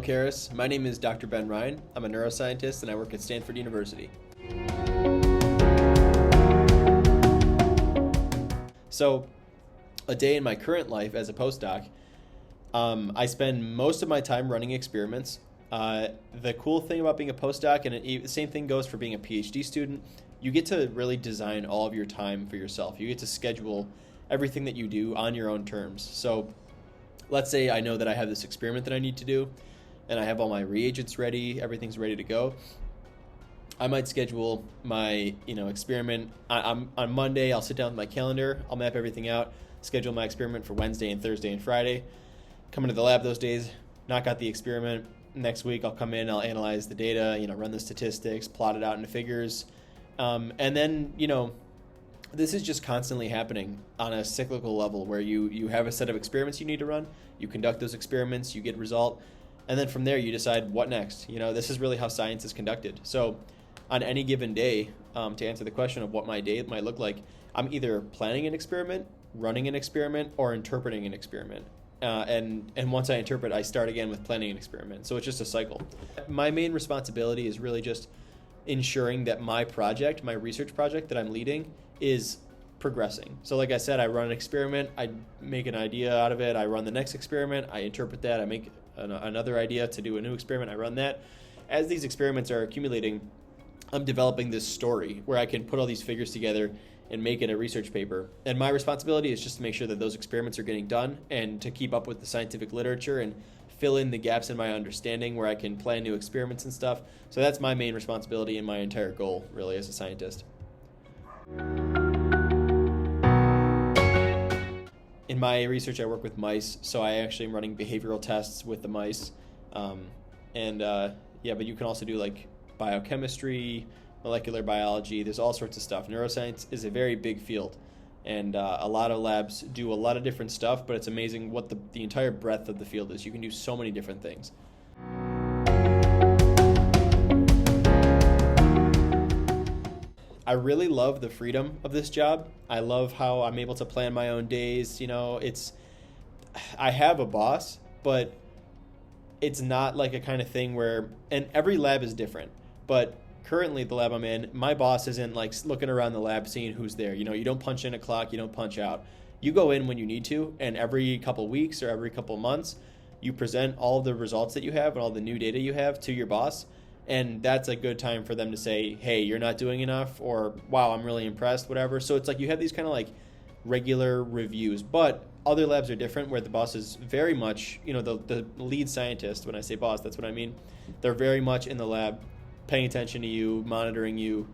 Caerus. My name is Dr. Ben Rein. I'm a neuroscientist and I work at Stanford University. So, a day in my current life as a postdoc, I spend most of my time running experiments. The cool thing about being a postdoc, and the same thing goes for being a PhD student, you get to really design all of your time for yourself. You get to schedule everything that you do on your own terms. So let's say I know that I have this experiment that I need to do, and I have all my reagents ready, everything's ready to go. I might schedule my experiment. On Monday, I'll sit down with my calendar, I'll map everything out, schedule my experiment for Wednesday and Thursday and Friday, come into the lab those days, knock out the experiment. Next week, I'll come in, I'll analyze the data, run the statistics, plot it out into figures. And then, this is just constantly happening on a cyclical level where you have a set of experiments you need to run, you conduct those experiments, you get a result, and then from there you decide what next. This is really how science is conducted. So on any given day, to answer the question of what my day might look like, I'm either planning an experiment, running an experiment, or interpreting an experiment. And once I interpret, I start again with planning an experiment. So it's just a cycle. My main responsibility is really just ensuring that my research project that I'm leading is progressing. So like I said, I run an experiment, I make an idea out of it, I run the next experiment, I interpret that, I make another idea to do a new experiment, I run that. As these experiments are accumulating, I'm developing this story where I can put all these figures together and make it a research paper. And my responsibility is just to make sure that those experiments are getting done and to keep up with the scientific literature and fill in the gaps in my understanding where I can plan new experiments and stuff. So that's my main responsibility and my entire goal, really, as a scientist. In my research, I work with mice, so I actually am running behavioral tests with the mice. But you can also do like biochemistry, molecular biology, there's all sorts of stuff. Neuroscience is a very big field, and a lot of labs do a lot of different stuff, but it's amazing what the entire breadth of the field is. You can do so many different things. I really love the freedom of this job. I love how I'm able to plan my own days. I have a boss, but it's not like a kind of thing where, and every lab is different, but currently the lab I'm in, my boss isn't like looking around the lab seeing who's there. You don't punch in a clock, you don't punch out. You go in when you need to, and every couple weeks or every couple months, you present all the results that you have and all the new data you have to your boss. And that's a good time for them to say, hey, you're not doing enough, or wow, I'm really impressed, whatever. So it's like you have these kind of like regular reviews, but other labs are different where the boss is very much, the lead scientist, when I say boss, that's what I mean. They're very much in the lab, paying attention to you, monitoring you,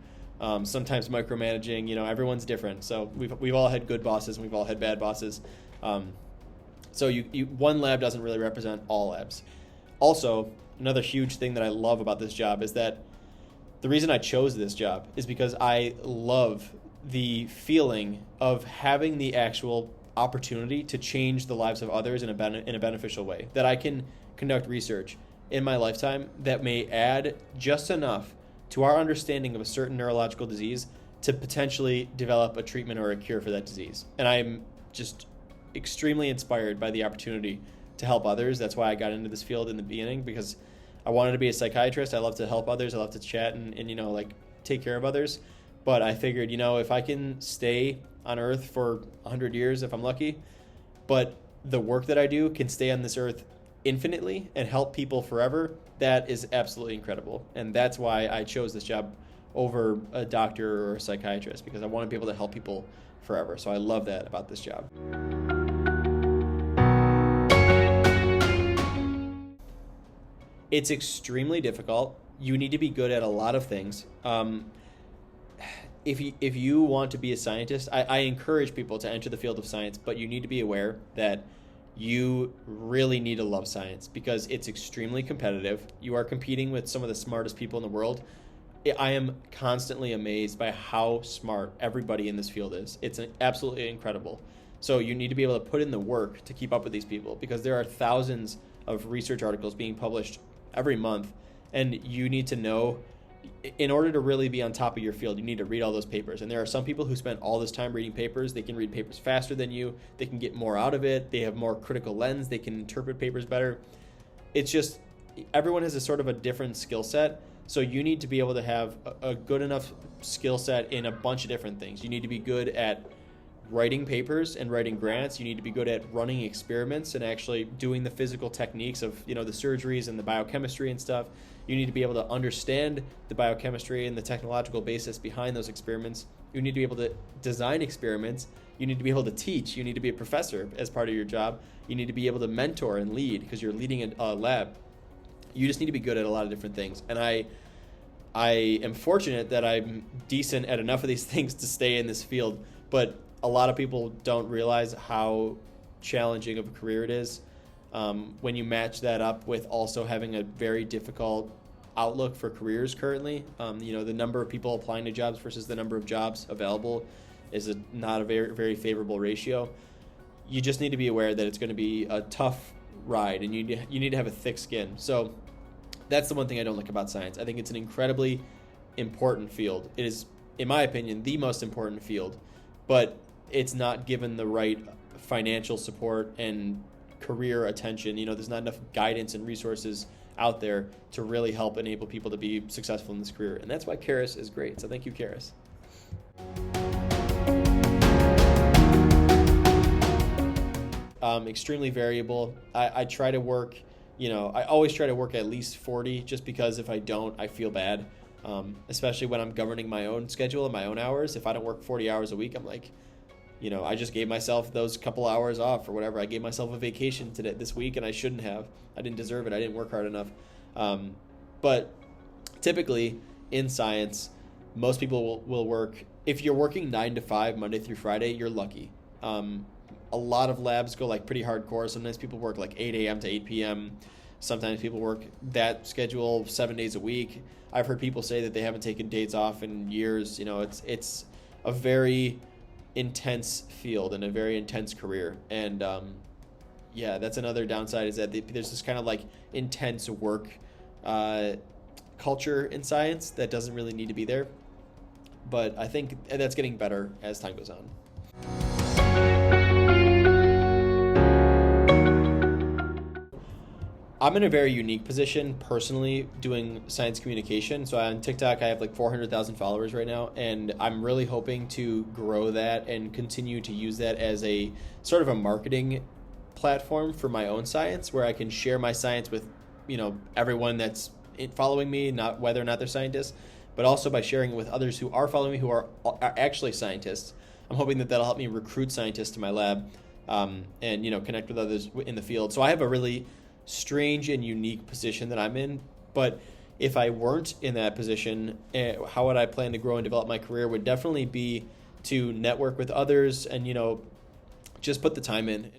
sometimes micromanaging. Everyone's different. So we've all had good bosses and we've all had bad bosses. So one lab doesn't really represent all labs. Also, another huge thing that I love about this job is that the reason I chose this job is because I love the feeling of having the actual opportunity to change the lives of others in a beneficial way. That I can conduct research in my lifetime that may add just enough to our understanding of a certain neurological disease to potentially develop a treatment or a cure for that disease. And I'm just extremely inspired by the opportunity to help others. That's why I got into this field in the beginning, because I wanted to be a psychiatrist. I love to help others. I love to chat and take care of others. But I figured, if I can stay on Earth for 100 years, if I'm lucky, but the work that I do can stay on this Earth infinitely and help people forever, that is absolutely incredible. And that's why I chose this job over a doctor or a psychiatrist, because I want to be able to help people forever. So I love that about this job. It's extremely difficult. You need to be good at a lot of things. If you want to be a scientist, I encourage people to enter the field of science, but you need to be aware that you really need to love science because it's extremely competitive. You are competing with some of the smartest people in the world. I am constantly amazed by how smart everybody in this field is. It's absolutely incredible. So you need to be able to put in the work to keep up with these people, because there are thousands of research articles being published every month, and you need to know, in order to really be on top of your field, you need to read all those papers. And there are some people who spend all this time reading papers. They can read papers faster than you. They can get more out of it. They have more critical lens. They can interpret papers better. It's just everyone has a sort of a different skill set. So you need to be able to have a good enough skill set in a bunch of different things. You need to be good at writing papers and writing grants. You need to be good at running experiments and actually doing the physical techniques of, the surgeries and the biochemistry and stuff. You need to be able to understand the biochemistry and the technological basis behind those experiments. You need to be able to design experiments. You need to be able to teach. You need to be a professor as part of your job. You need to be able to mentor and lead because you're leading a lab. You just need to be good at a lot of different things. And I am fortunate that I'm decent at enough of these things to stay in this field, but a lot of people don't realize how challenging of a career it is when you match that up with also having a very difficult outlook for careers currently. The number of people applying to jobs versus the number of jobs available is not a very, very favorable ratio. You just need to be aware that it's going to be a tough ride, and you need to have a thick skin. So that's the one thing I don't like about science. I think it's an incredibly important field. It is, in my opinion, the most important field, but it's not given the right financial support and career attention. There's not enough guidance and resources out there to really help enable people to be successful in this career. And that's why Caerus is great. So thank you, Caerus. Extremely variable. I try to work, I always try to work at least 40, just because if I don't, I feel bad. Especially when I'm governing my own schedule and my own hours. If I don't work 40 hours a week, I'm like, I just gave myself those couple hours off or whatever. I gave myself a vacation this week, and I shouldn't have. I didn't deserve it. I didn't work hard enough. But typically in science, most people will work. If you're working 9 to 5 Monday through Friday, you're lucky. A lot of labs go like pretty hardcore. Sometimes people work like 8 a.m. to 8 p.m. Sometimes people work that schedule 7 days a week. I've heard people say that they haven't taken days off in years. It's a very intense field and a very intense career. And that's another downside, is that there's this kind of like intense work culture in science that doesn't really need to be there. But I think that's getting better as time goes on. I'm in a very unique position personally doing science communication. So on TikTok, I have like 400,000 followers right now, and I'm really hoping to grow that and continue to use that as a sort of a marketing platform for my own science, where I can share my science with, everyone that's following me, not whether or not they're scientists, but also by sharing it with others who are following me who are actually scientists. I'm hoping that that'll help me recruit scientists to my lab and connect with others in the field. So I have a really strange and unique position that I'm in, but if I weren't in that position, how would I plan to grow and develop my career would definitely be to network with others and just put the time in.